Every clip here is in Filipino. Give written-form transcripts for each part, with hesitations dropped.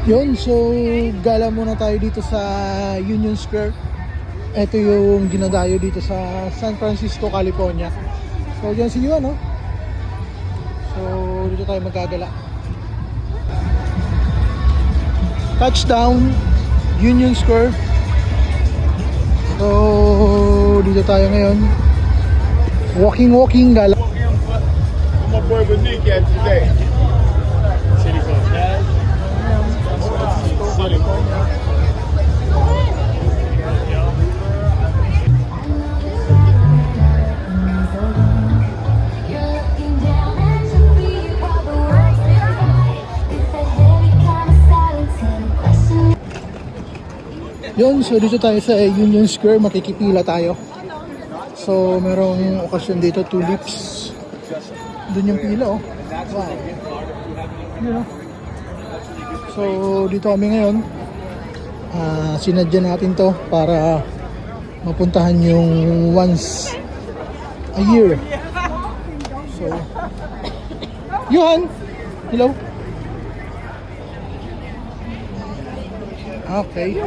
Yun, so gala muna tayo dito sa Union Square. Ito yung dinadayo dito sa San Francisco, California. So dyan si Yuan, no? So dito tayo magagala. Touchdown, Union Square. So dito tayo ngayon. Walking gala. My boy Nick at today. City goes down. Yun, so dito tayo sa Union Square, makikipila tayo. So merong okasyon dito, tulips. Doon yung pila, oh. Wow. You know? So dito kami ngayon. Sinadya natin to para mapuntahan yung once a year. So Yuhan, hello. Okay.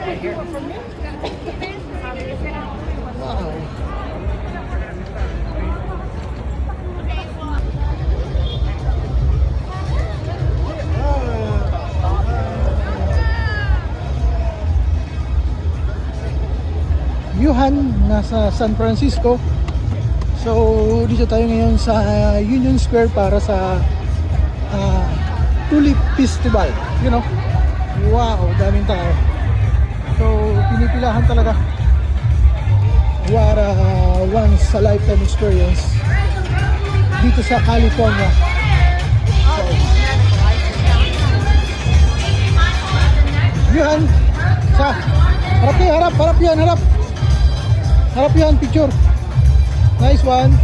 Wow. Yuhan, nasa San Francisco. So dito tayo ngayon sa Union Square para sa Tulip Festival. You know? Wow, daming tao. So pinipilahan talaga. What a once a lifetime experience dito sa California. So, Yuhan, sa harap kayo, harap yan, harap. Harap yan, picture. Nice one.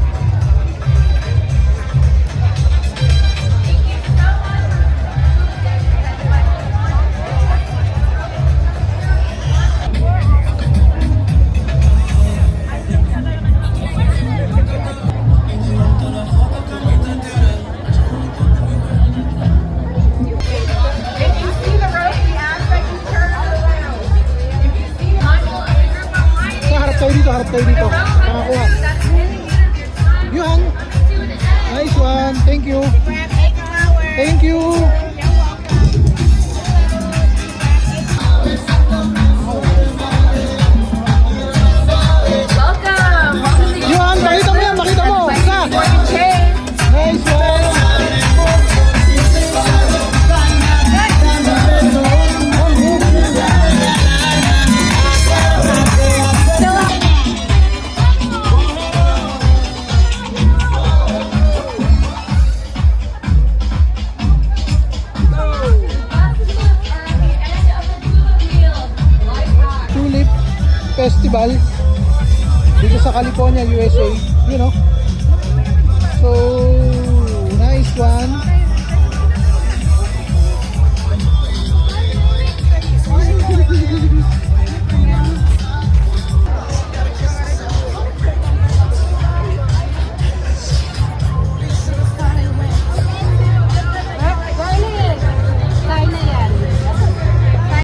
Harap tayo dito. Nakakuha. Yuhan. Nice one. Thank you. Thank you. Welcome. Yuhan, pakita mo yan. Pakita mo. Isa. Nice one. Festival dito sa California, USA, you know. So nice one.